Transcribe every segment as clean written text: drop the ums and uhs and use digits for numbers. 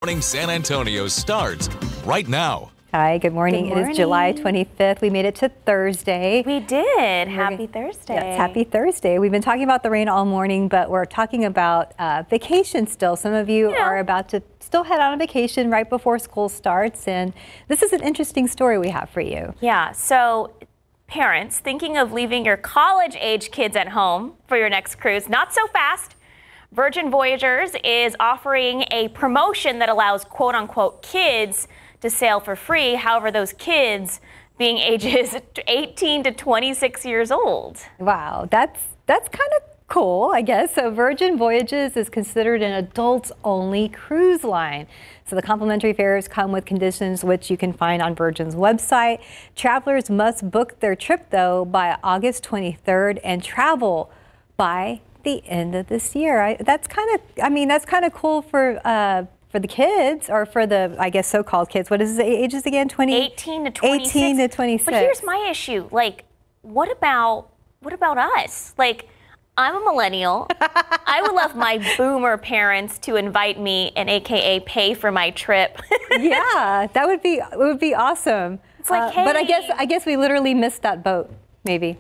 Morning San Antonio starts right now. Hi, good morning. It is July 25th. We made it to Thursday. We did. Happy Thursday. Yes, happy Thursday. We've been talking about the rain all morning, but we're talking about vacation still. Some of you are about to still head on a vacation right before school starts, and this is an interesting story we have for you. Yeah, so parents thinking of leaving your college-age kids at home for your next cruise, not so fast. Virgin Voyagers is offering a promotion that allows quote-unquote kids to sail for free. However, those kids being ages 18 to 26 years old. Wow, that's kind of cool, I guess. So Virgin Voyages is considered an adults-only cruise line. So the complimentary fares come with conditions which you can find on Virgin's website. Travelers must book their trip, though, by August 23rd and travel by the end of this year. That's kind of cool for the kids, or for the, I guess, so-called kids. What is the ages again? 18 to 26. 18 to 26. But here's my issue. Like, what about us? Like, I'm a millennial. I would love my boomer parents to invite me and AKA pay for my trip. Yeah, it would be awesome. It's like, hey. But I guess we literally missed that boat. Maybe.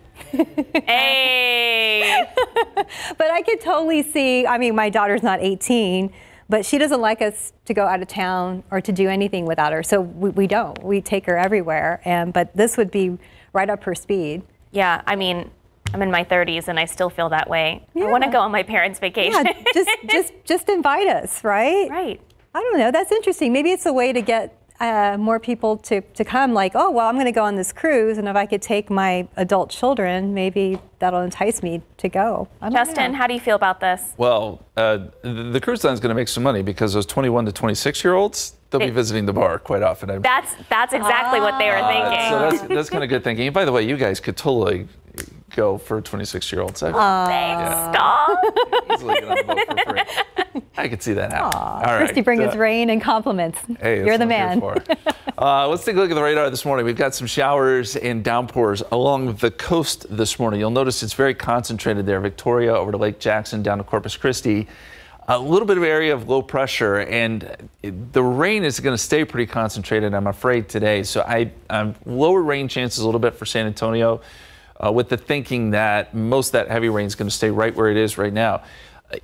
Hey. But I could totally see, I mean, my daughter's not 18, but she doesn't like us to go out of town or to do anything without her. So we don't. We take her everywhere. But this would be right up her speed. Yeah, I mean, I'm in my 30s and I still feel that way. Yeah. I want to go on my parents' vacation. Yeah, just invite us, right? Right. I don't know. That's interesting. Maybe it's a way to get more people to come, like, oh, well, I'm going to go on this cruise, and if I could take my adult children, maybe that'll entice me to go. Justin, how do you feel about this? Well, the cruise line is going to make some money because those 21 to 26-year-olds, they'll be visiting the bar quite often. That's exactly what they were thinking. So that's kind of good thinking. And by the way, you guys could totally go for 26-year-olds. Thanks, stop. Easily get on the boat for free. I could see that happening. All right. First you bring us rain and compliments. Hey, you're the man. Let's take a look at the radar this morning. We've got some showers and downpours along the coast this morning. You'll notice it's very concentrated there. Victoria over to Lake Jackson down to Corpus Christi. A little bit of area of low pressure, and the rain is going to stay pretty concentrated, I'm afraid, today. So I'm lower rain chances a little bit for San Antonio, with the thinking that most of that heavy rain is going to stay right where it is right now.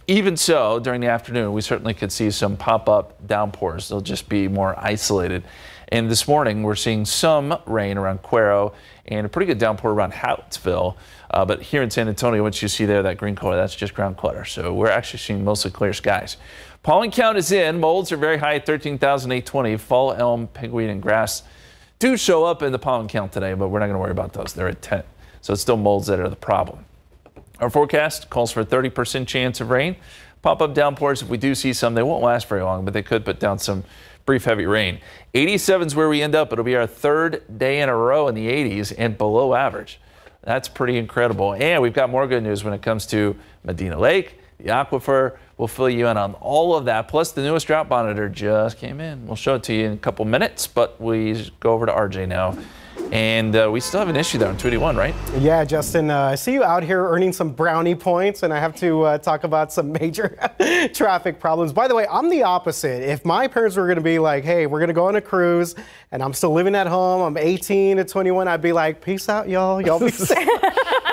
Even so, during the afternoon, we certainly could see some pop-up downpours. They'll just be more isolated. And this morning, we're seeing some rain around Cuero and a pretty good downpour around Howattsville. But here in San Antonio, what you see there, that green color, that's just ground clutter. So we're actually seeing mostly clear skies. Pollen count is in. Molds are very high at 13,820. Fall, elm, pigweed, and grass do show up in the pollen count today, but we're not going to worry about those. They're at 10. So it's still molds that are the problem. Our forecast calls for a 30% chance of rain. Pop-up downpours, if we do see some, they won't last very long, but they could put down some brief heavy rain. 87 is where we end up. It'll be our third day in a row in the 80s and below average. That's pretty incredible. And we've got more good news when it comes to Medina Lake, the aquifer. We'll fill you in on all of that. Plus, the newest drought monitor just came in. We'll show it to you in a couple minutes, but we go over to RJ now. And we still have an issue there on 281, right? Yeah, Justin, I see you out here earning some brownie points, and I have to talk about some major traffic problems. By the way, I'm the opposite. If my parents were going to be like, hey, we're going to go on a cruise, and I'm still living at home, I'm 18 to 21, I'd be like, peace out, y'all. Y'all be safe.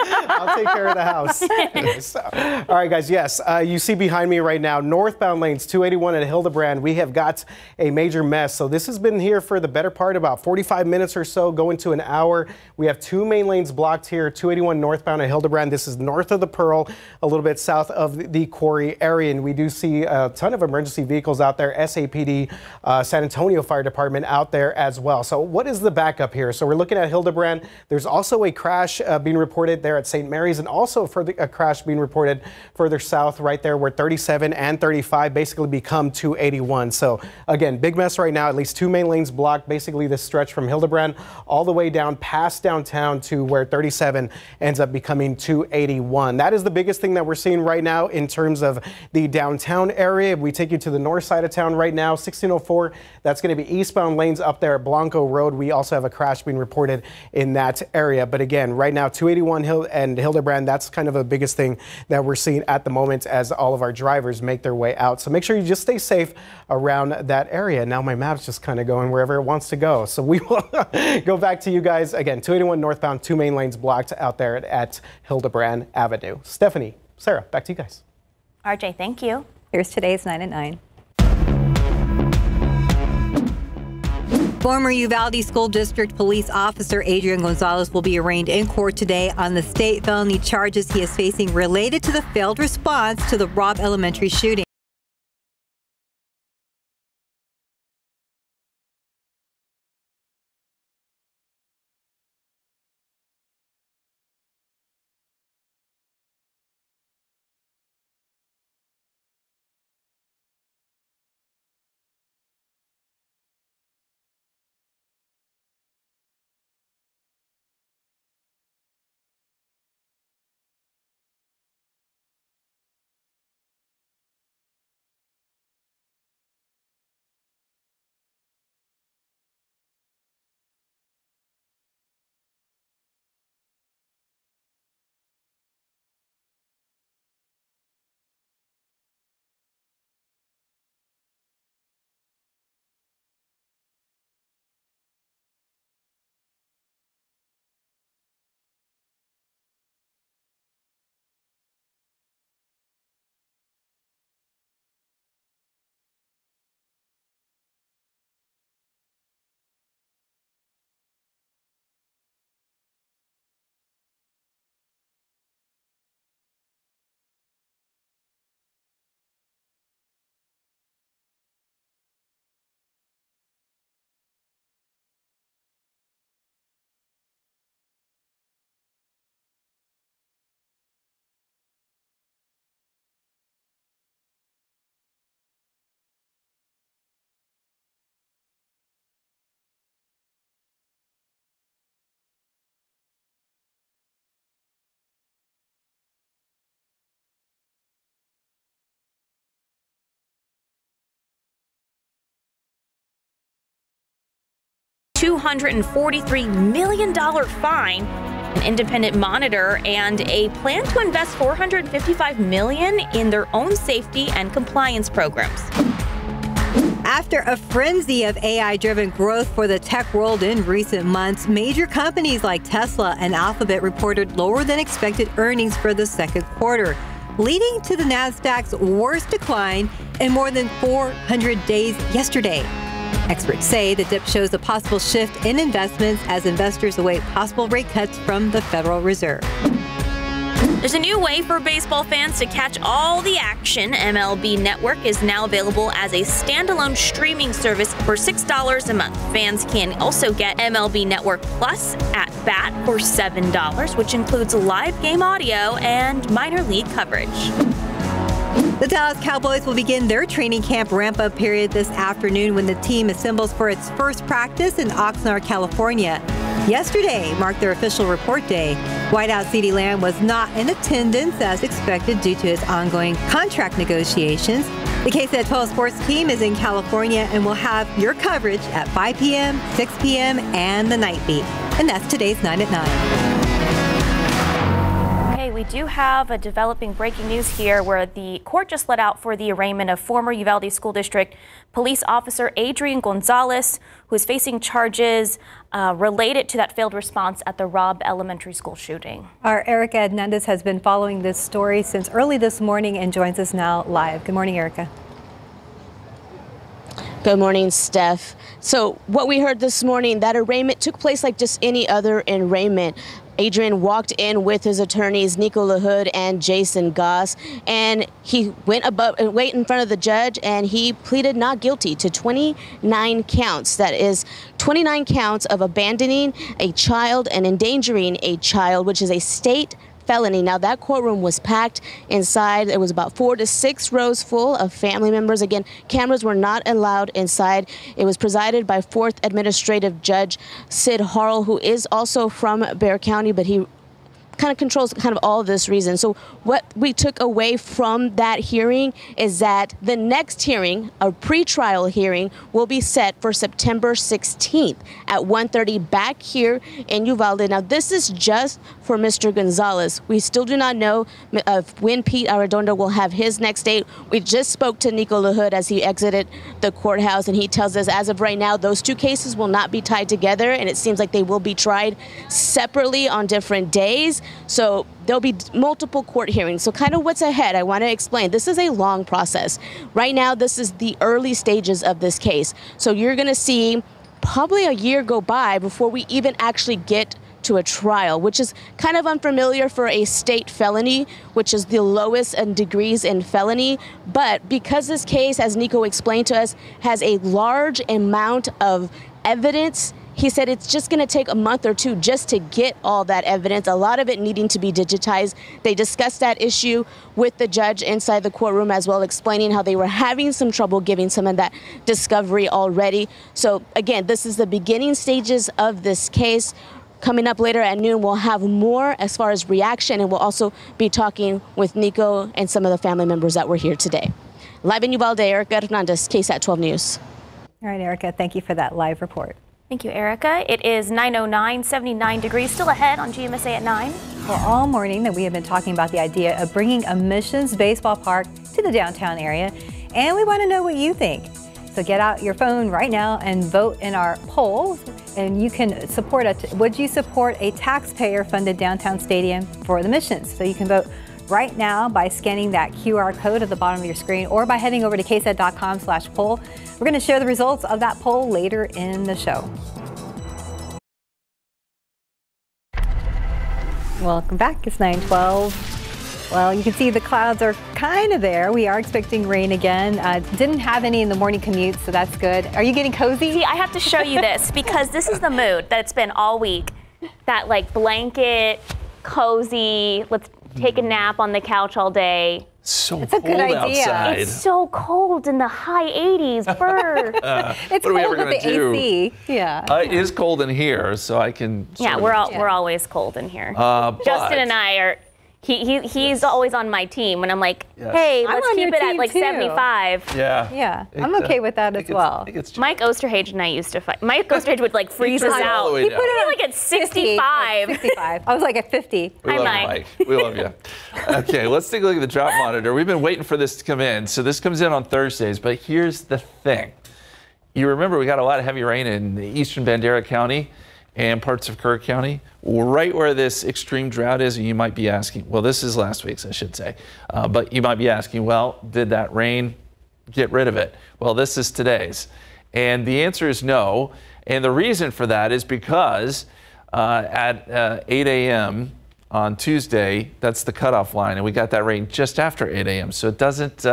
I'll take care of the house. All right, guys, yes, you see behind me right now, northbound lanes 281 at Hildebrand, we have got a major mess. So this has been here for the better part, about 45 minutes or so, going to an hour. We have two main lanes blocked here, 281 northbound at Hildebrand. This is north of the Pearl, a little bit south of the Quarry area. And we do see a ton of emergency vehicles out there, SAPD, San Antonio Fire Department out there as well. So what is the backup here? So we're looking at Hildebrand. There's also a crash being reported there at St. Mary's, and also a crash being reported further south right there where 37 and 35 basically become 281. So again, big mess right now, at least two main lanes blocked, basically this stretch from Hildebrand all the way down past downtown to where 37 ends up becoming 281. That is the biggest thing that we're seeing right now in terms of the downtown area. If we take you to the north side of town right now, 1604, that's going to be eastbound lanes up there at Blanco Road. We also have a crash being reported in that area. But again, right now, 281 and Hildebrand. That's kind of the biggest thing that we're seeing at the moment as all of our drivers make their way out. So make sure you just stay safe around that area. Now my map's just kind of going wherever it wants to go. So we will go back to you guys. Again, 281 northbound, 2 main lanes blocked out there at Hildebrand Avenue. Stephanie, Sarah, back to you guys. RJ, thank you. Here's today's 9 at 9. Former Uvalde School District police officer Adrian Gonzalez will be arraigned in court today on the state felony charges he is facing related to the failed response to the Robb Elementary shooting. $243 million fine, an independent monitor, and a plan to invest $455 million in their own safety and compliance programs. After a frenzy of AI-driven growth for the tech world in recent months, major companies like Tesla and Alphabet reported lower than expected earnings for the second quarter, leading to the Nasdaq's worst decline in more than 400 days yesterday. Experts say the dip shows a possible shift in investments as investors await possible rate cuts from the Federal Reserve. There's a new way for baseball fans to catch all the action. MLB Network is now available as a standalone streaming service for $6 a month. Fans can also get MLB Network Plus at bat for $7, which includes live game audio and minor league coverage. The Dallas Cowboys will begin their training camp ramp-up period this afternoon when the team assembles for its first practice in Oxnard, California. Yesterday marked their official report day. Wideout CeeDee Lamb was not in attendance as expected due to his ongoing contract negotiations. The KSAT 12 sports team is in California and will have your coverage at 5 p.m., 6 p.m., and the night beat. And that's today's 9 at 9. We do have a developing breaking news here where the court just let out for the arraignment of former Uvalde School District police officer Adrian Gonzalez, who is facing charges related to that failed response at the Robb Elementary School shooting. Our Erica Hernandez has been following this story since early this morning and joins us now live. Good morning, Erica. Good morning, Steph. So what we heard this morning, that arraignment took place like just any other arraignment. Adrian walked in with his attorneys, Nico LaHood and Jason Goss, and he went in front of the judge, and he pleaded not guilty to 29 counts. That is 29 counts of abandoning a child and endangering a child, which is a state felony. Now, that courtroom was packed inside. It was about 4 to 6 rows full of family members. Again, cameras were not allowed inside. It was presided by 4th Administrative Judge Sid Harrell, who is also from Bexar County, but he kind of controls kind of all of this reason. So what we took away from that hearing is that the next hearing, a pretrial hearing, will be set for September 16th at 1:30 back here in Uvalde. Now, this is just for Mr. Gonzalez. We still do not know when Pete Arredondo will have his next date. We just spoke to Nico LaHood as he exited the courthouse, and he tells us as of right now, those two cases will not be tied together, and it seems like they will be tried separately on different days. So there'll be multiple court hearings. So kind of what's ahead, I want to explain. This is a long process. Right now, this is the early stages of this case. So you're going to see probably a year go by before we even actually get to a trial, which is kind of unfamiliar for a state felony, which is the lowest in degrees in felony. But because this case, as Nico explained to us, has a large amount of evidence, he said it's just going to take a month or two just to get all that evidence, a lot of it needing to be digitized. They discussed that issue with the judge inside the courtroom as well, explaining how they were having some trouble giving some of that discovery already. So again, this is the beginning stages of this case. Coming up later at noon, we'll have more as far as reaction, and we'll also be talking with Nico and some of the family members that were here today. Live in Uvalde, Erica Hernandez, KSAT 12 News. All right, Erica, thank you for that live report. Thank you, Erica. It is 9:09, 79 degrees, still ahead on GMSA at 9. Well, all morning that we have been talking about the idea of bringing a Missions baseball park to the downtown area, and we want to know what you think. So get out your phone right now and vote in our poll, and you can support would you support a taxpayer-funded downtown stadium for the Missions? So you can vote right now by scanning that QR code at the bottom of your screen or by heading over to ksat.com/poll. We're going to share the results of that poll later in the show. Welcome back. It's 9:12. Well, you can see the clouds are kind of there. We are expecting rain again. Didn't have any in the morning commute, so that's good. Are you getting cozy? See, I have to show you this because this is the mood that it's been all week. That like blanket, cozy, let's take a nap on the couch all day. So It's a good cold idea. outside. It's so cold in the high 80s. Brr. It's what are we cold ever with gonna the do? AC. Yeah. It is cold in here, so I can. Yeah, sort we're of- always cold in here. But- Justin and I are. He's always on my team when I'm like, Yes. hey, I'm let's on keep your it at team, like too. 75. Yeah. Yeah, It, I'm okay with that it as gets- well. it gets Mike Osterhage and I used to fight. Mike Osterhage would like freeze us turned it all out. the way He down. put it like at 65. 65. I was like at 50. We Hi, love Mike. you, Mike. We love you. Okay, let's take a look at the drought monitor. We've been waiting for this to come in. So this comes in on Thursdays, but here's the thing. You remember we got a lot of heavy rain in eastern Bandera County and parts of Kerr County, right where this extreme drought is. And you might be asking, well, this is last week's, I should say, but you might be asking, well, did that rain get rid of it? Well, this is today's. And the answer is no. And the reason for that is because at 8 a.m. on Tuesday, that's the cutoff line, and we got that rain just after 8 a.m. So it doesn't,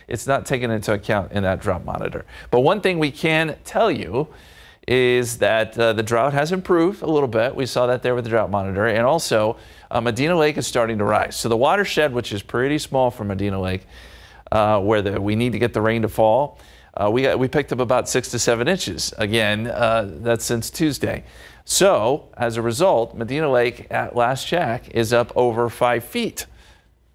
it's not taken into account in that drought monitor. But one thing we can tell you is that the drought has improved a little bit. We saw that there with the drought monitor, and also Medina Lake is starting to rise. So the watershed, which is pretty small for Medina Lake, where we need to get the rain to fall, we picked up about 6 to 7 inches. Again, that's since Tuesday. So as a result, Medina Lake at last check is up over 5 feet.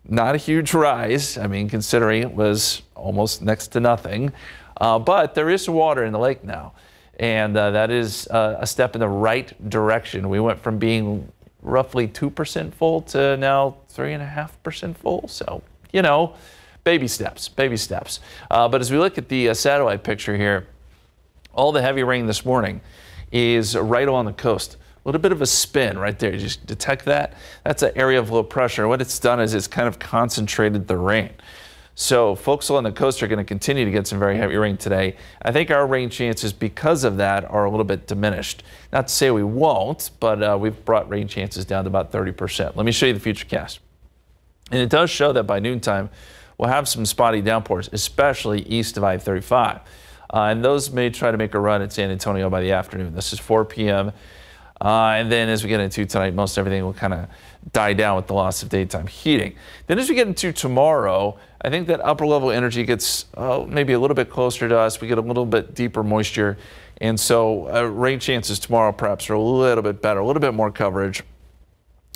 Not a huge rise, I mean, considering it was almost next to nothing, but there is some water in the lake now. And that is a step in the right direction. We went from being roughly 2% full to now 3.5% full. So, you know, baby steps, baby steps. But as we look at the satellite picture here, all the heavy rain this morning is right along the coast. A little bit of a spin right there. You just detect that? That's an area of low pressure. What it's done is it's kind of concentrated the rain. So folks along the coast are going to continue to get some very heavy rain today. I think our rain chances because of that are a little bit diminished. Not to say we won't, but we've brought rain chances down to about 30%. Let me show you the futurecast. And it does show that by noontime, we'll have some spotty downpours, especially east of I-35. And those may try to make a run at San Antonio by the afternoon. This is 4 p.m. And then as we get into tonight, most everything will kind of die down with the loss of daytime heating. Then as we get into tomorrow, I think that upper level energy gets maybe a little bit closer to us. We get a little bit deeper moisture. And so rain chances tomorrow perhaps are a little bit better, a little bit more coverage.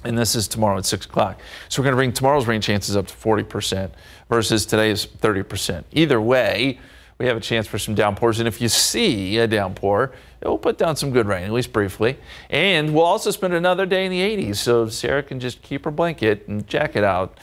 And this is tomorrow at 6 o'clock. So we're going to bring tomorrow's rain chances up to 40% versus today's 30%. Either way, we have a chance for some downpours. And if you see a downpour, it will put down some good rain, at least briefly. And we'll also spend another day in the 80s. So Sarah can just keep her blanket and jacket out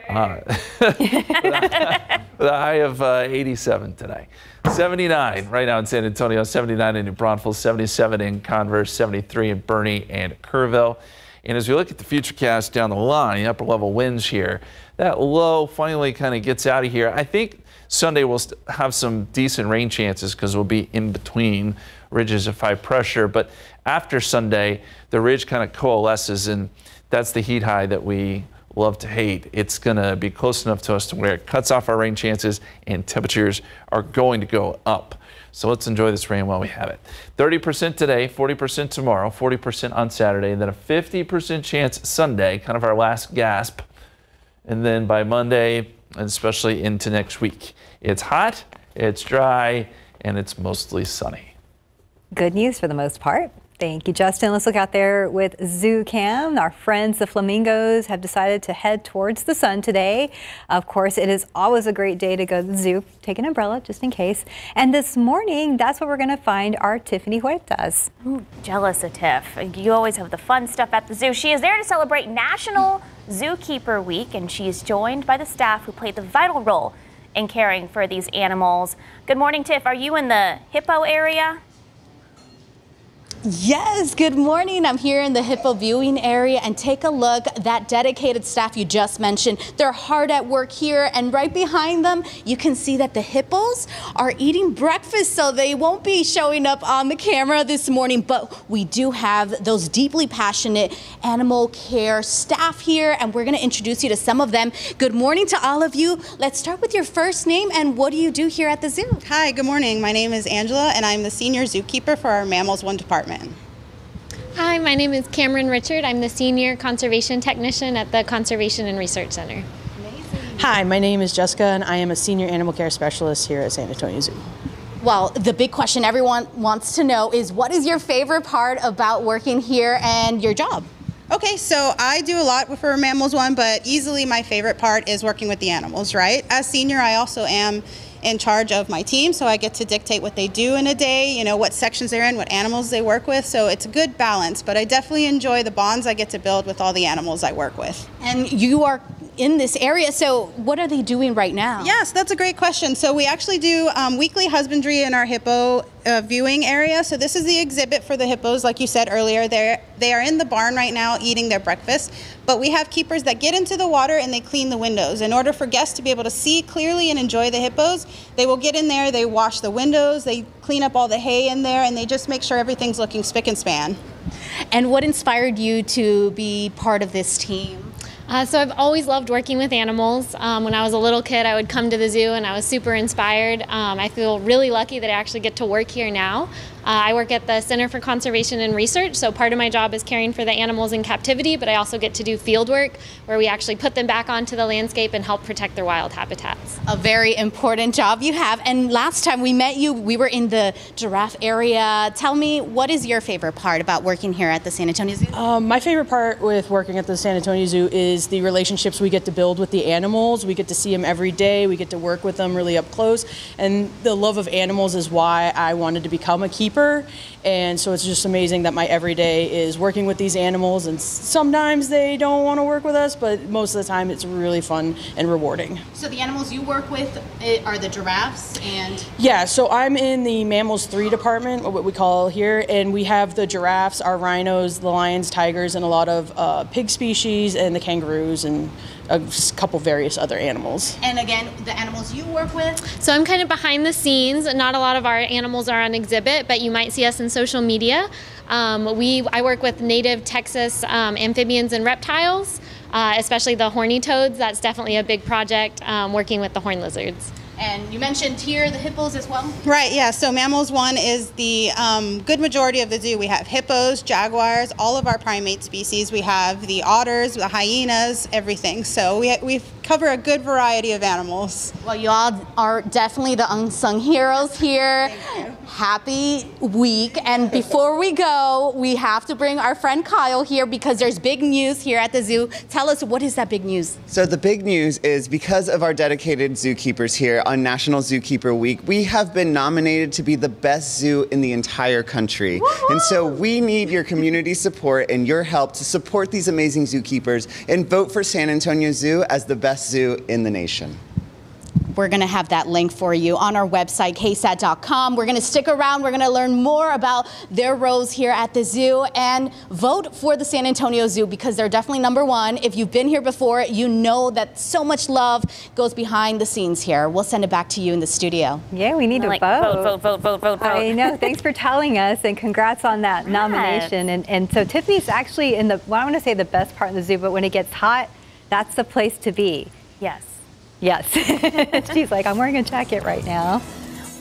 with a high of 87 today. 79 right now in San Antonio, 79 in New Braunfels, 77 in Converse, 73 in Bernie and Kerrville. And as we look at the futurecast down the line, upper level winds here, that low finally kind of gets out of here. I think Sunday we'll have some decent rain chances because we'll be in between ridges of high pressure. But after Sunday, the ridge kind of coalesces, and that's the heat high that we love to hate. It's going to be close enough to us to where it cuts off our rain chances and temperatures are going to go up. So let's enjoy this rain while we have it. 30% today, 40% tomorrow, 40% on Saturday, and then a 50% chance Sunday, kind of our last gasp. And then by Monday, and especially into next week, it's hot, it's dry, and it's mostly sunny. Good news for the most part. Thank you, Justin. Let's look out there with Zoo Cam. Our friends, the flamingos, have decided to head towards the sun today. Of course, it is always a great day to go to the zoo. Take an umbrella just in case. And this morning, that's where we're going to find our Tiffany Huertas. Ooh, jealous of Tiff. You always have the fun stuff at the zoo. She is there to celebrate National Zookeeper Week, and she is joined by the staff who played the vital role in caring for these animals. Good morning, Tiff. Are you in the hippo area? Yes, good morning. I'm here in the hippo viewing area, and take a look. That dedicated staff you just mentioned, they're hard at work here, and right behind them you can see that the hippos are eating breakfast, so they won't be showing up on the camera this morning, but we do have those deeply passionate animal care staff here, and we're going to introduce you to some of them. Good morning to all of you. Let's start with your first name, and what do you do here at the zoo? Hi, good morning. My name is Angela, and I'm the senior zookeeper for our Mammals 1 department. Hi, my name is Cameron Richard. I'm the Senior Conservation Technician at the Conservation and Research Center. Hi, my name is Jessica, and I am a Senior Animal Care Specialist here at San Antonio Zoo. Well, the big question everyone wants to know is, what is your favorite part about working here and your job? Okay, so I do a lot for Mammals 1, but easily my favorite part is working with the animals, right? As senior, I also am in charge of my team, so I get to dictate what they do in a day, you know, what sections they're in, what animals they work with, so it's a good balance, but I definitely enjoy the bonds I get to build with all the animals I work with. And you are in this area, so what are they doing right now? Yes, that's a great question. So we actually do weekly husbandry in our hippo viewing area. So this is the exhibit for the hippos, like you said earlier. They are in the barn right now eating their breakfast, but we have keepers that get into the water and they clean the windows. In order for guests to be able to see clearly and enjoy the hippos, they will get in there, they wash the windows, they clean up all the hay in there, and they just make sure everything's looking spick and span. And what inspired you to be part of this team? So I've always loved working with animals. When I was a little kid, I would come to the zoo and I was super inspired. I feel really lucky that I actually get to work here now. I work at the Center for Conservation and Research, so part of my job is caring for the animals in captivity, but I also get to do field work where we actually put them back onto the landscape and help protect their wild habitats. A very important job you have. And last time we met you, we were in the giraffe area. Tell me, what is your favorite part about working here at the San Antonio Zoo? My favorite part with working at the San Antonio Zoo is the relationships we get to build with the animals. We get to see them every day. We get to work with them really up close. And the love of animals is why I wanted to become a keeper. And so it's just amazing that my everyday is working with these animals, and sometimes they don't want to work with us, but most of the time it's really fun and rewarding. So the animals you work with are the giraffes and... Yeah, so I'm in the Mammals 3 department, what we call here, and we have the giraffes, our rhinos, the lions, tigers, and a lot of pig species, and the kangaroos, and a couple various other animals. And again, the animals you work with? So I'm kind of behind the scenes. Not a lot of our animals are on exhibit, but you might see us in social media. I work with native Texas amphibians and reptiles, especially the horny toads. That's definitely a big project, working with the horned lizards. And you mentioned here the hippos as well? Right, yeah, so Mammals 1 is the good majority of the zoo. We have hippos, jaguars, all of our primate species. We have the otters, the hyenas, everything. So we've cover a good variety of animals. Well, you all are definitely the unsung heroes here. Happy week. And before we go, we have to bring our friend Kyle here because there's big news here at the zoo. Tell us, what is that big news? So the big news is because of our dedicated zookeepers here on National Zookeeper Week, we have been nominated to be the best zoo in the entire country. Woo-hoo! And so we need your community support and your help to support these amazing zookeepers and vote for San Antonio Zoo as the best zoo in the nation. We're going to have that link for you on our website, KSAT.com. We're going to stick around. We're going to learn more about their roles here at the zoo and vote for the San Antonio Zoo because they're definitely #1. If you've been here before, you know that so much love goes behind the scenes here. We'll send it back to you in the studio. Yeah, we need to vote. I know. Thanks for telling us, and congrats on that nomination. And so Tiffany's actually in the, well, I want to say the best part of the zoo, but when it gets hot, that's the place to be. Yes. Yes. She's like, I'm wearing a jacket right now.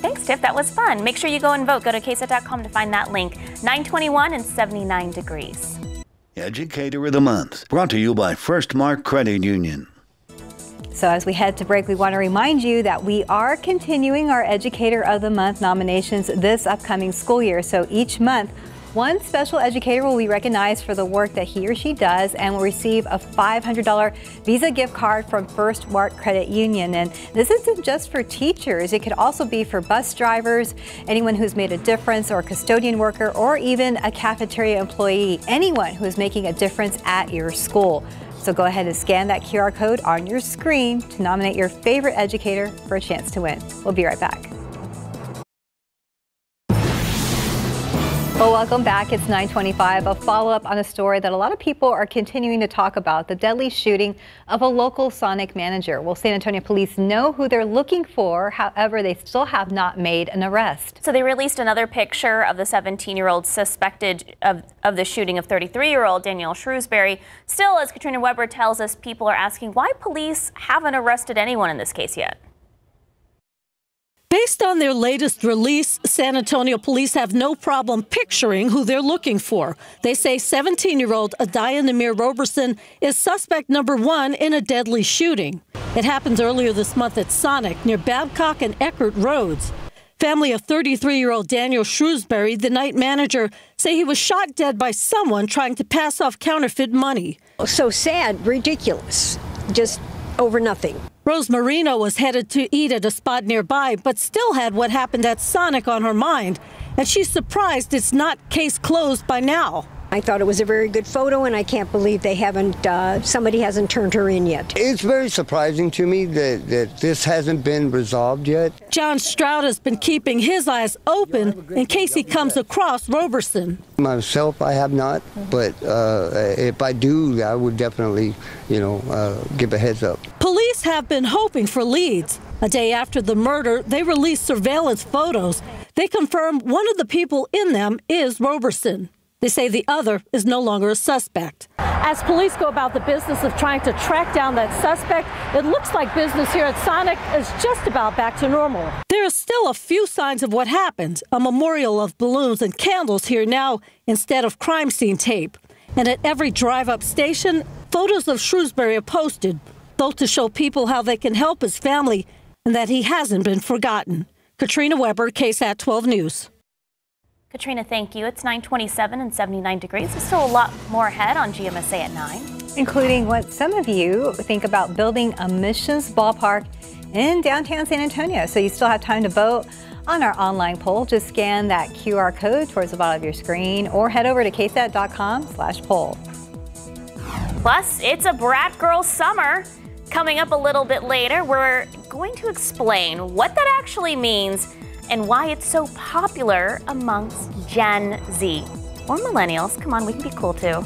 Thanks, Tiff. That was fun. Make sure you go and vote. Go to KSAT.com to find that link. 921 and 79 degrees. Educator of the Month, brought to you by First Mark Credit Union. So as we head to break, we want to remind you that we are continuing our Educator of the Month nominations this upcoming school year. So each month, one special educator will be recognized for the work that he or she does and will receive a $500 Visa gift card from First Mark Credit Union. And this isn't just for teachers. It could also be for bus drivers, anyone who's made a difference, or a custodian worker, or even a cafeteria employee, anyone who is making a difference at your school. So go ahead and scan that QR code on your screen to nominate your favorite educator for a chance to win. We'll be right back. Well, welcome back. It's 9:25. A follow-up on a story that a lot of people are continuing to talk about, the deadly shooting of a local Sonic manager. Well, San Antonio police know who they're looking for. However, they still have not made an arrest. So they released another picture of the 17-year-old suspected of the shooting of 33-year-old Daniel Shrewsbury. Still, as Katrina Weber tells us, people are asking why police haven't arrested anyone in this case yet. Based on their latest release, San Antonio police have no problem picturing who they're looking for. They say 17-year-old Adaya Namir Roberson is suspect #1 in a deadly shooting. It happened earlier this month at Sonic near Babcock and Eckert Roads. Family of 33-year-old Daniel Shrewsbury, the night manager, say he was shot dead by someone trying to pass off counterfeit money. So sad, ridiculous, just over nothing. Rose Marino was headed to eat at a spot nearby, but still had what happened at Sonic on her mind. And she's surprised it's not case closed by now. I thought it was a very good photo, and I can't believe they haven't, somebody hasn't turned her in yet. It's very surprising to me that this hasn't been resolved yet. John Stroud has been keeping his eyes open in case he comes across Roberson. Myself, I have not, but if I do, I would definitely, give a heads up. Police have been hoping for leads. A day after the murder, they released surveillance photos. They confirm one of the people in them is Roberson. They say the other is no longer a suspect. As police go about the business of trying to track down that suspect, it looks like business here at Sonic is just about back to normal. There are still a few signs of what happened. A memorial of balloons and candles here now instead of crime scene tape. And at every drive-up station, photos of Shrewsbury are posted, both to show people how they can help his family and that he hasn't been forgotten. Katrina Weber, KSAT 12 News. Katrina, thank you. It's 9:27 and 79 degrees. There's still a lot more ahead on GMSA at 9. Including what some of you think about building a Missions ballpark in downtown San Antonio. So you still have time to vote on our online poll. Just scan that QR code towards the bottom of your screen or head over to ksat.com/poll. Plus, it's a brat girl summer. Coming up a little bit later, we're going to explain what that actually means and why it's so popular amongst Gen Z or millennials. Come on, we can be cool too.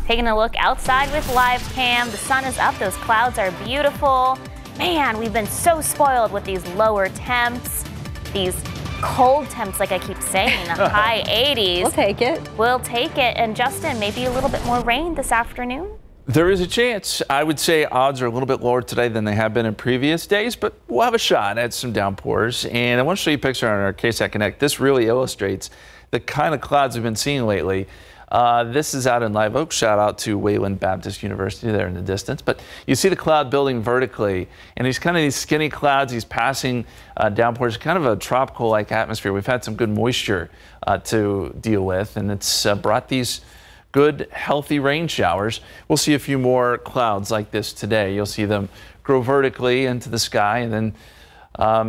Taking a look outside with live cam. The sun is up, those clouds are beautiful. Man, we've been so spoiled with these lower temps, these cold temps like I keep saying, high 80s. We'll take it. We'll take it. And Justin, maybe a little bit more rain this afternoon? There is a chance. I would say odds are a little bit lower today than they have been in previous days, but we'll have a shot at some downpours. And I want to show you a picture on our KSAT Connect. This really illustrates the kind of clouds we've been seeing lately. This is out in Live Oak. Shout out to Wayland Baptist University there in the distance. But you see the cloud building vertically, and these skinny clouds, these passing downpours, kind of a tropical-like atmosphere. We've had some good moisture to deal with, and it's brought these good, healthy rain showers. We'll see a few more clouds like this today. You'll see them grow vertically into the sky, and then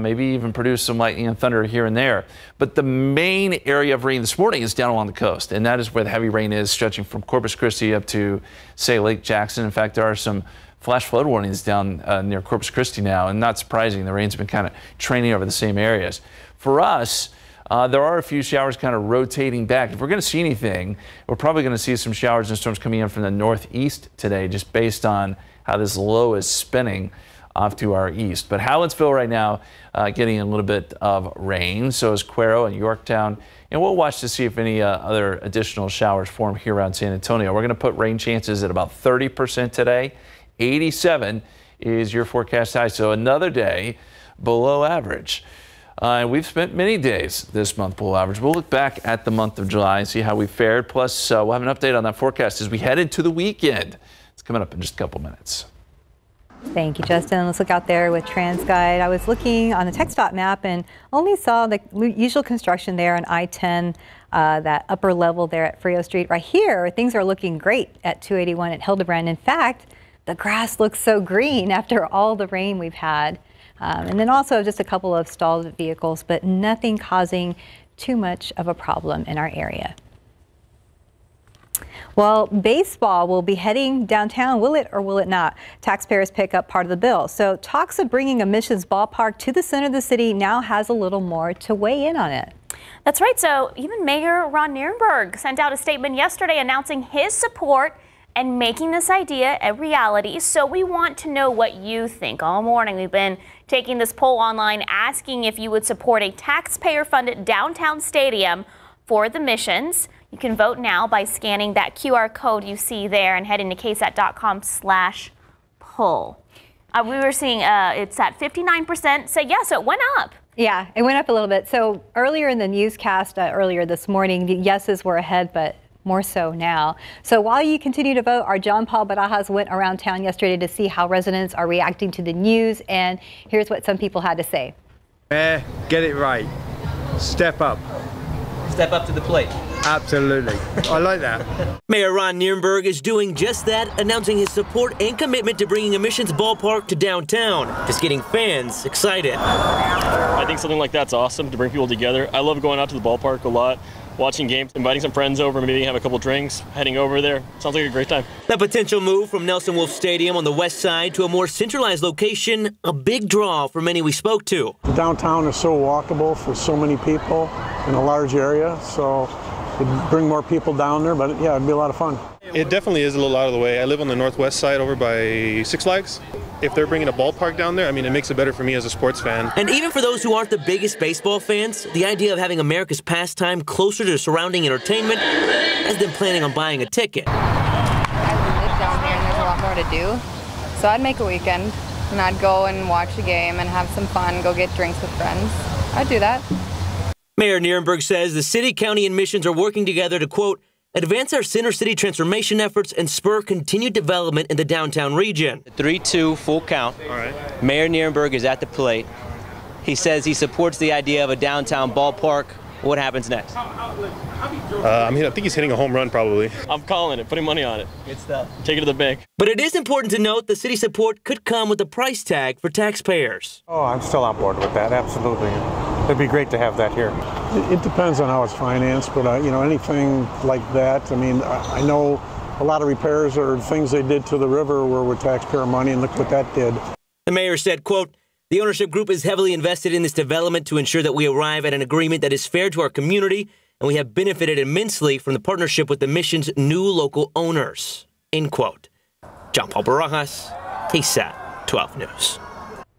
maybe even produce some lightning and thunder here and there. But the main area of rain this morning is down along the coast, and that is where the heavy rain is, stretching from Corpus Christi up to, say, Lake Jackson. In fact, there are some flash flood warnings down near Corpus Christi now, and not surprising, the rain's been kind of training over the same areas. For us, there are a few showers kind of rotating back. If we're going to see anything, we're probably going to see some showers and storms coming in from the northeast today, just based on how this low is spinning off to our east. But Hallettsville right now getting a little bit of rain. So is Cuero and Yorktown. And we'll watch to see if any other additional showers form here around San Antonio. We're going to put rain chances at about 30% today. 87 is your forecast high. So another day below average. And we've spent many days this month below average. We'll look back at the month of July and see how we fared. Plus, we'll have an update on that forecast as we head into the weekend. It's coming up in just a couple minutes. Thank you, Justin. Let's look out there with TransGuide. I was looking on the TxDOT map and only saw the usual construction there on I-10, that upper level there at Frio Street. Right here, things are looking great at 281 at Hildebrand. In fact, the grass looks so green after all the rain we've had. And then also just a couple of stalled vehicles, but nothing causing too much of a problem in our area. Well, baseball will be heading downtown. Will it or will it not? Taxpayers pick up part of the bill. So talks of bringing a Missions ballpark to the center of the city now has a little more to weigh in on it. That's right. So even Mayor Ron Nirenberg sent out a statement yesterday announcing his support and making this idea a reality. So we want to know what you think. All morning we've been taking this poll online asking if you would support a taxpayer-funded downtown stadium for the Missions. You can vote now by scanning that QR code you see there and heading to ksat.com/poll. We were seeing it's at 59% say yes, so it went up. Yeah, it went up a little bit. So earlier in the newscast, earlier this morning, the yeses were ahead, but more so now. So while you continue to vote, our John Paul Barajas went around town yesterday to see how residents are reacting to the news, and here's what some people had to say. Mayor, get it right. Step up. Step up to the plate. Absolutely. I like that. Mayor Ron Nirenberg is doing just that, announcing his support and commitment to bringing a Missions ballpark to downtown, just getting fans excited. I think something like that's awesome to bring people together. I love going out to the ballpark a lot, watching games, inviting some friends over, maybe have a couple drinks, heading over there. Sounds like a great time. The potential move from Nelson Wolff Stadium on the west side to a more centralized location, a big draw for many we spoke to. The downtown is so walkable for so many people in a large area, so it'd bring more people down there, but yeah, it'd be a lot of fun. It definitely is a little out of the way. I live on the northwest side over by Six Flags. If they're bringing a ballpark down there, I mean, it makes it better for me as a sports fan. And even for those who aren't the biggest baseball fans, the idea of having America's pastime closer to surrounding entertainment has them planning on buying a ticket. I live down here and there's a lot more to do, so I'd make a weekend and I'd go and watch a game and have some fun, go get drinks with friends. I'd do that. Mayor Nirenberg says the city, county, and Missions are working together to, quote, advance our center city transformation efforts and spur continued development in the downtown region. 3-2 full count. All right. Mayor Nirenberg is at the plate. He says he supports the idea of a downtown ballpark. What happens next? I think he's hitting a home run probably. I'm calling it, putting money on it. Good stuff. Take it to the bank. But it is important to note the city support could come with a price tag for taxpayers. Oh, I'm still on board with that, absolutely. It'd be great to have that here. It depends on how it's financed, but anything like that, I mean, I know a lot of repairs or things they did to the river were with taxpayer money, and look what that did. The mayor said, quote, the ownership group is heavily invested in this development to ensure that we arrive at an agreement that is fair to our community, and we have benefited immensely from the partnership with the Mission's new local owners, end quote. John Paul Barajas, KSAT 12 News.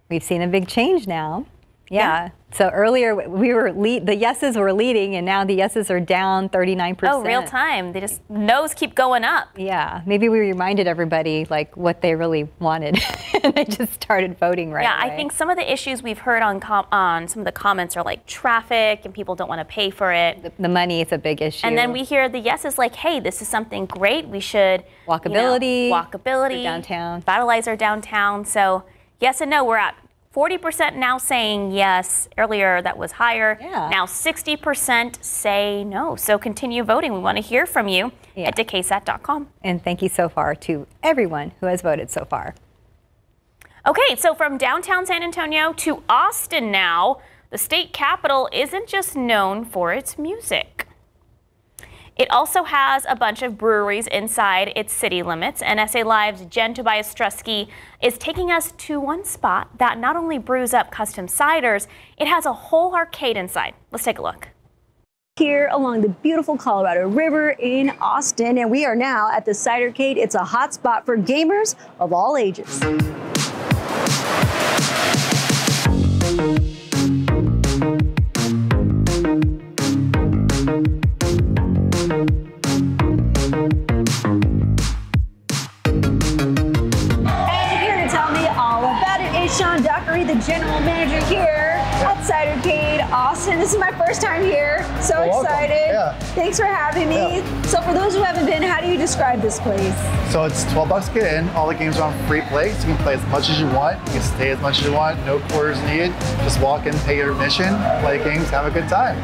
We've seen a big change now. Yeah. So earlier the yeses were leading, and now the yeses are down 39%. Oh, real time. They just no's keep going up. Yeah. Maybe we reminded everybody like what they really wanted, and they just started voting right away. I think some of the issues we've heard on some of the comments are like traffic, and people don't want to pay for it. The money is a big issue. And then we hear the yeses like, hey, this is something great. We should walkability, walkability, downtown, vitalize our downtown. So yes and no. We're at 40% now saying yes. Earlier that was higher. Yeah. Now 60% say no. So continue voting. We want to hear from you. Head to KSAT.com. And thank you so far to everyone who has voted so far. Okay, so from downtown San Antonio to Austin now, the state capitol isn't just known for its music. It also has a bunch of breweries inside its city limits, and SA Live's Jen Tobias-Strusky is taking us to one spot that not only brews up custom ciders, it has a whole arcade inside. Let's take a look. Here along the beautiful Colorado River in Austin, and we are now at the Cidercade. It's a hot spot for gamers of all ages. Sean Dockery, the general manager here at Cidercade Austin. This is my first time here. So excited. Yeah. Thanks for having me. Yeah. So for those who haven't been, how do you describe this place? So it's $12 to get in. All the games are on free play, so you can play as much as you want. You can stay as much as you want. No quarters needed. Just walk in, pay your admission, play games, have a good time.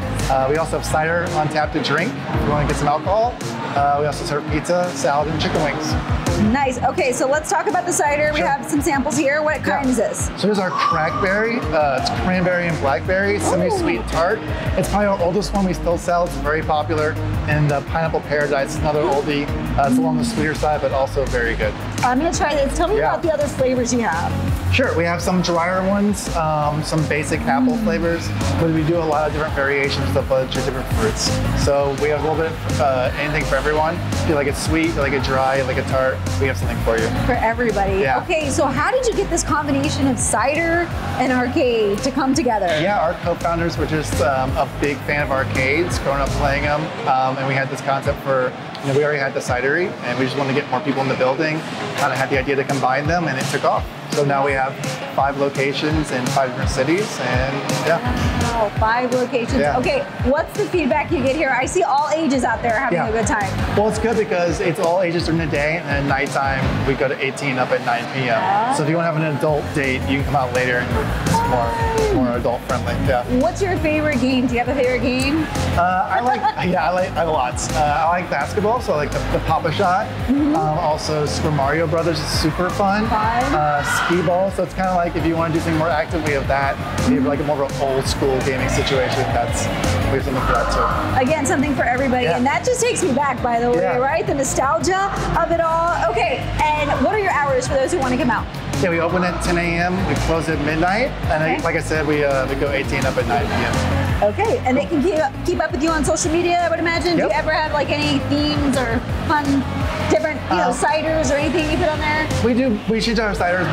We also have cider on tap to drink if you want to get some alcohol. We also serve pizza, salad, and chicken wings. Nice. Okay, so let's talk about the cider. We have some samples here. What kind is this? So here's our crackberry. It's cranberry and blackberry, semi-sweet tart. It's probably our oldest one we still sell. It's very popular. And Pineapple Paradise is another oldie. It's along the sweeter side, but also very good. I'm gonna try this. Tell me about the other flavors you have. Sure, we have some drier ones, some basic apple flavors, but we do a lot of different variations of a bunch of different fruits. So we have a little bit of anything for everyone. If you like it sweet, you like it dry, you like it tart, we have something for you. For everybody. Yeah. Okay, so how did you get this combination of cider and arcade to come together? Yeah, our co-founders were just a big fan of arcades, growing up playing them, and we had this concept for, we already had the cidery, and we just wanted to get more people in the building, kind of had the idea to combine them, and it took off. So now we have 5 locations in 5 different cities, and Wow, 5 locations. Yeah. Okay, what's the feedback you get here? I see all ages out there having a good time. Well, it's good because it's all ages during the day, and at nighttime we go to 18 up at 9 p.m. So if you want to have an adult date, you can come out later, and it's more adult friendly. Yeah. What's your favorite game? Do you have a favorite game? I have lots. I like basketball, so I like the Pop-A-Shot. Also, Super Mario Brothers is super fun. Skee ball, so it's kind of like if you want to do something more active, we have that. If you have like a more of an old school gaming situation, we have something for that too. Again, something for everybody. Yeah. And that just takes me back, by the way, right? The nostalgia of it all. Okay, and what are your hours for those who want to come out? Yeah, we open at 10 a.m., we close at midnight, and like I said, we go 18 up at 9 p.m. Okay, and they can keep up with you on social media, I would imagine. Do you ever have like any themes or fun, different, ciders or anything you put on there? We change our ciders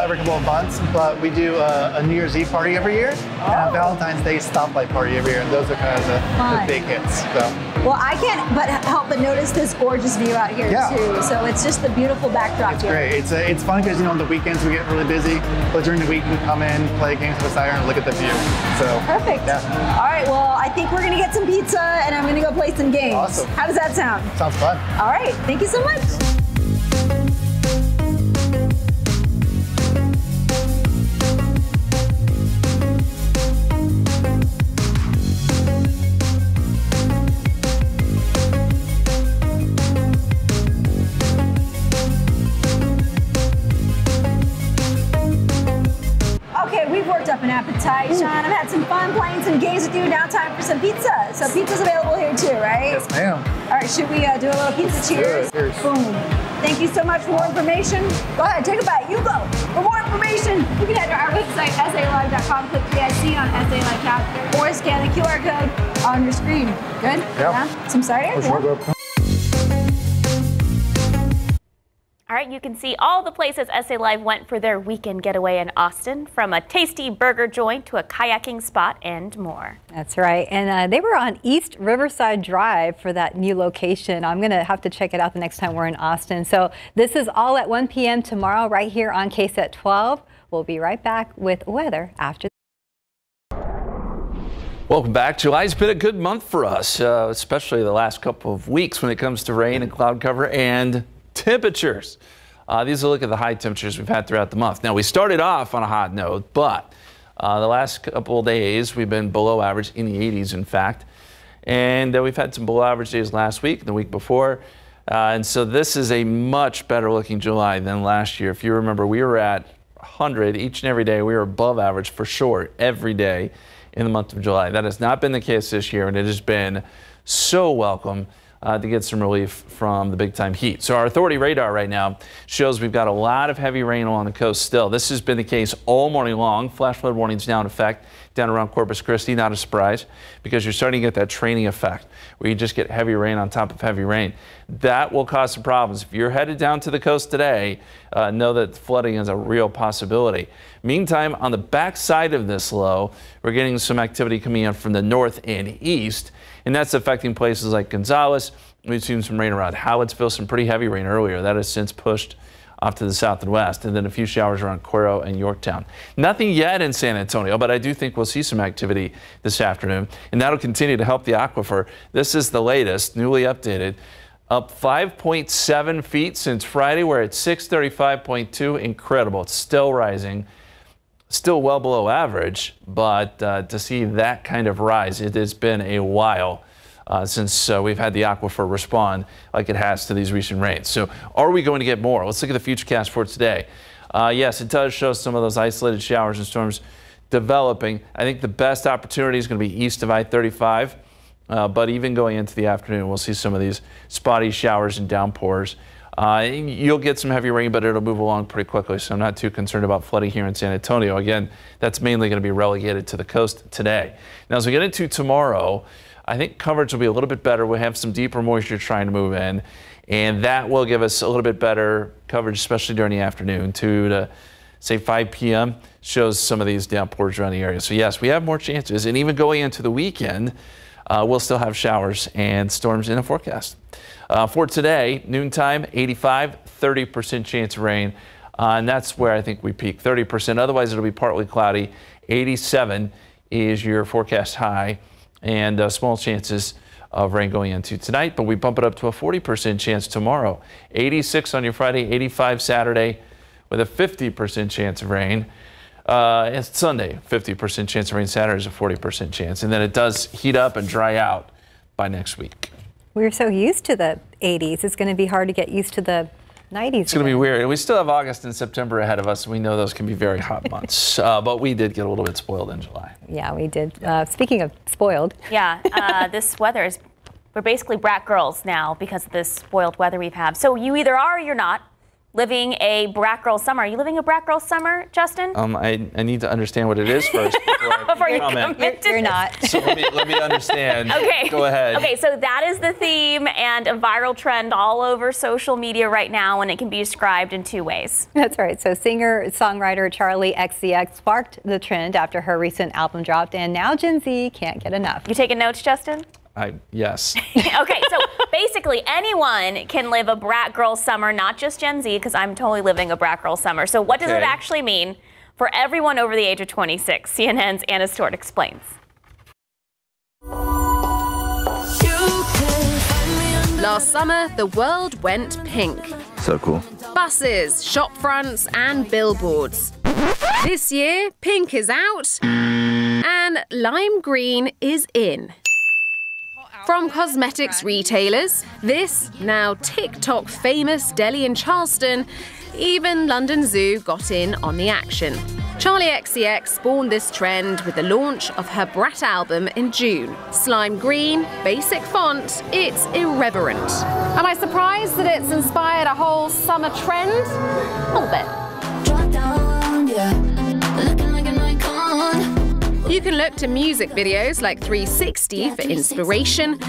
every couple of months, but we do a New Year's Eve party every year, and a Valentine's Day stoplight party every year, and those are kind of the big hits. So. Well, I can't help but notice this gorgeous view out here too. So it's just the beautiful backdrop It's here. great. It's fun because on the weekends we get really busy, but during the week we come in, play games with the cider, and look at the view. So perfect. Yeah. All right. Well, I think we're gonna get some pizza, and I'm gonna go play some games. Awesome. How does that sound? Sounds fun. All right. Thank you so much. Up an appetite, Sean. I've had some fun playing some games with you. Now time for some pizza. So pizza's available here too, right? Yes, ma'am. All right, should we do a little pizza cheers? Cheers. Boom. Thank you so much. For more information, go ahead, take a bite. You go. For more information, you can head to our website, salive.com, click PIC on SA Live Tab, or scan the QR code on your screen. Good? Yeah. Some cider? All right, you can see all the places SA Live went for their weekend getaway in Austin, from a tasty burger joint to a kayaking spot and more. That's right. And they were on East Riverside Drive for that new location. I'm going to have to check it out the next time we're in Austin. So this is all at 1 p.m. tomorrow right here on KSAT 12. We'll be right back with weather after. Welcome back. July's been a good month for us, especially the last couple of weeks when it comes to rain and cloud cover and temperatures. These are a look at the high temperatures we've had throughout the month. Now, we started off on a hot note, but the last couple of days we've been below average, in the 80s, in fact. And we've had some below average days last week and the week before. And so this is a much better looking July than last year. If you remember, we were at 100 each and every day. We were above average for sure every day in the month of July. That has not been the case this year, and it has been so welcome to get some relief from the big time heat. So our authority radar right now shows we've got a lot of heavy rain along the coast still. This has been the case all morning long. Flash flood warnings now in effect down around Corpus Christi. Not a surprise, because you're starting to get that training effect where you just get heavy rain on top of heavy rain. That will cause some problems. If you're headed down to the coast today, know that flooding is a real possibility. Meantime, on the back side of this low, we're getting some activity coming in from the north and east, and that's affecting places like Gonzales. We've seen some rain around Hallettsville, some pretty heavy rain earlier. That has since pushed off to the south and west, and then a few showers around Cuero and Yorktown. Nothing yet in San Antonio, but I do think we'll see some activity this afternoon, and that'll continue to help the aquifer. This is the latest, newly updated, up 5.7 feet since Friday. We're at 635.2. Incredible. It's still rising, still well below average, but to see that kind of rise, it has been a while since we've had the aquifer respond like it has to these recent rains. So are we going to get more? Let's look at the futurecast for today. Yes, it does show some of those isolated showers and storms developing. I think the best opportunity is going to be east of I-35. But even going into the afternoon, we'll see some of these spotty showers and downpours. You'll get some heavy rain, but it'll move along pretty quickly, so I'm not too concerned about flooding here in San Antonio. Again, that's mainly going to be relegated to the coast today. Now, as we get into tomorrow, I think coverage will be a little bit better. We'll have some deeper moisture trying to move in, and that will give us a little bit better coverage, especially during the afternoon. 2 to, say, 5 p.m. shows some of these downpours around the area. So, yes, we have more chances, and even going into the weekend, we'll still have showers and storms in the forecast. For today, noontime, 85, 30% chance of rain. And that's where I think we peak, 30%. Otherwise, it'll be partly cloudy. 87 is your forecast high, and small chances of rain going into tonight. But we bump it up to a 40% chance tomorrow. 86 on your Friday, 85 Saturday, with a 50% chance of rain. It's Sunday, 50% chance of rain. Saturday is a 40% chance. And then it does heat up and dry out by next week. We're so used to the 80s. It's going to be hard to get used to the 90s. It's going to be weird. We still have August and September ahead of us. We know those can be very hot months. But we did get a little bit spoiled in July. Yeah, we did. Speaking of spoiled. Yeah, this weather is, we're basically brat girls now because of this spoiled weather we've had. So you either are or you're not living a brat girl summer. Are you living a brat girl summer, Justin? I need to understand what it is first before you comment. You're not. So let me understand. Okay. Go ahead. Okay, so that is the theme and a viral trend all over social media right now, and it can be described in 2 ways. That's right. So singer-songwriter Charlie XCX sparked the trend after her recent album dropped, and now Gen Z can't get enough. You taking notes, Justin? Yes. Okay, so basically anyone can live a brat girl summer, not just Gen Z, because I'm totally living a brat girl summer. So what does it actually mean for everyone over the age of 26? CNN's Anna Stewart explains. Last summer, the world went pink. So cool. Buses, shop fronts, and billboards. This year, pink is out and lime green is in. From cosmetics retailers, this now TikTok famous deli in Charleston, even London Zoo got in on the action. Charlie XCX spawned this trend with the launch of her Brat album in June. Slime green, basic font, it's irreverent. Am I surprised that it's inspired a whole summer trend? A little bit. Drop down, yeah. Looking like an icon. You can look to music videos like 360 for inspiration,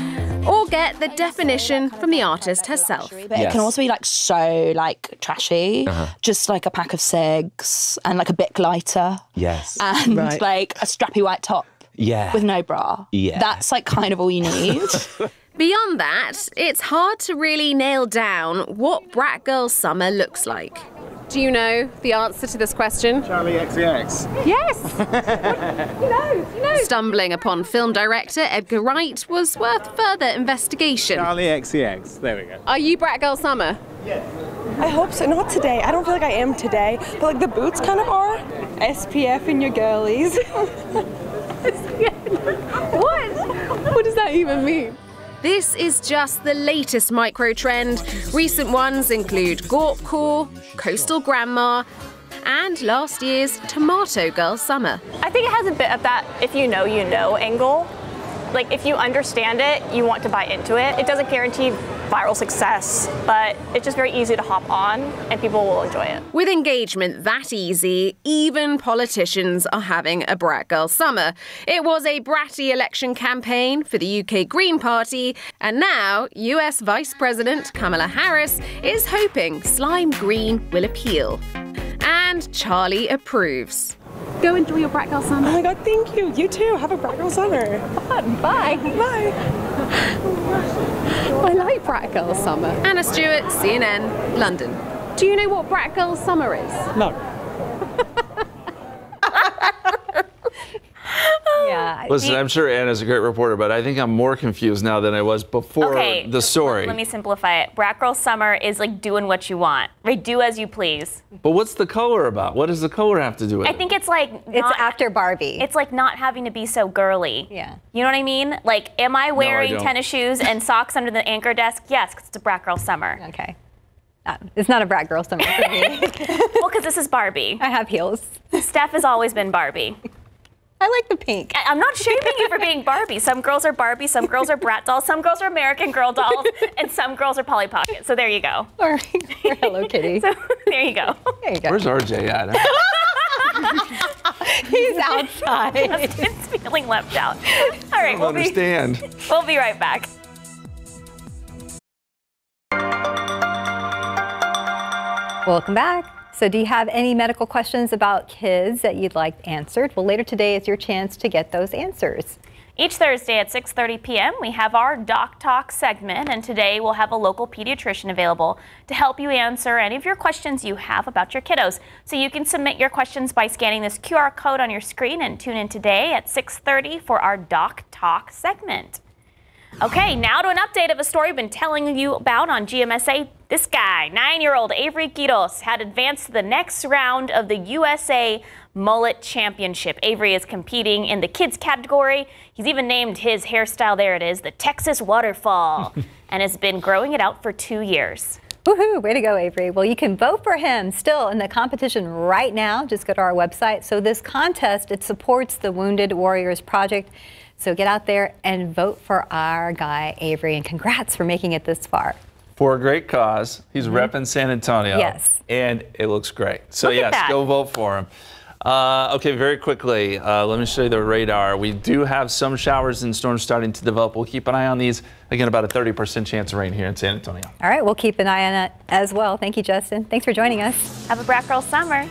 or get the definition from the artist herself. But it can also be like so like trashy, just like a pack of cigs and like a Bic lighter. Yes. And like a strappy white top. Yeah. With no bra. Yeah. That's like kind of all you need. Beyond that, it's hard to really nail down what Brat Girl Summer looks like. Do you know the answer to this question? Charlie XCX. Yes! You know. Stumbling upon film director Edgar Wright was worth further investigation. Charlie XCX. There we go. Are you Brat Girl Summer? I hope so. Not today. I don't feel like I am today. But like the boots kind of are. SPF in your girlies. What? What does that even mean? This is just the latest micro trend. Recent ones include Gorpcore, Coastal Grandma, and last year's Tomato Girl Summer. I think it has a bit of that if you know angle. Like if you understand it, you want to buy into it. It doesn't guarantee viral success, but it's just very easy to hop on and people will enjoy it. With engagement that easy, even politicians are having a Brat Girl Summer. It was a bratty election campaign for the UK Green Party, and now US Vice President Kamala Harris is hoping Slime Green will appeal. And Charlie approves. Go enjoy your Brat Girl Summer. Oh my god, thank you. You too. Have a Brat Girl Summer. Bye. Bye. I like Brat Girl Summer. Anna Stewart, CNN, London. Do you know what Brat Girl Summer is? No. Yeah. Listen, I'm sure Anna's a great reporter, but I think I'm more confused now than I was before the story. Let me simplify it. Brat Girl Summer is like doing what you want. Right? Do as you please. But what's the color about? What does the color have to do with it? I think it's like it's after Barbie. It's like not having to be so girly. Yeah. You know what I mean? Like, am I wearing don't. tennis shoes and socks under the anchor desk? Yes, because it's a Brat Girl Summer. Okay. It's not a Brat Girl Summer for me. Well, because this is Barbie. I have heels. Steph has always been Barbie. I like the pink. I'm not shaming you for being Barbie. Some girls are Barbie, some girls are Brat dolls, some girls are American Girl dolls, and some girls are Polly Pocket. So there you go. Or Hello Kitty. So there you go. There you go. Where's RJ at? He's outside. Justin's feeling left out. All right, I don't understand. We'll be right back. Welcome back. So do you have any medical questions about kids that you'd like answered? Well, later today is your chance to get those answers. Each Thursday at 6:30 p.m. we have our Doc Talk segment, and today we'll have a local pediatrician available to help you answer any of your questions you have about your kiddos. So you can submit your questions by scanning this QR code on your screen and tune in today at 6:30 for our Doc Talk segment. Okay, now to an update of a story we've been telling you about on GMSA. This guy, 9-year-old Avery Quiros, had advanced to the next round of the USA Mullet Championship. Avery is competing in the kids category. He's even named his hairstyle, there it is, the Texas Waterfall, and has been growing it out for 2 years. Woohoo, way to go, Avery. Well, you can vote for him still in the competition right now. Just go to our website. So this contest, it supports the Wounded Warriors Project. So get out there and vote for our guy, Avery, and congrats for making it this far. For a great cause. He's repping San Antonio. Yes. And it looks great. So Look at yes, that. go vote for him. Okay, very quickly, let me show you the radar. We do have some showers and storms starting to develop. We'll keep an eye on these. Again, about a 30% chance of rain here in San Antonio. All right, we'll keep an eye on it as well. Thank you, Justin. Thanks for joining us. Have a Brat Girl Summer.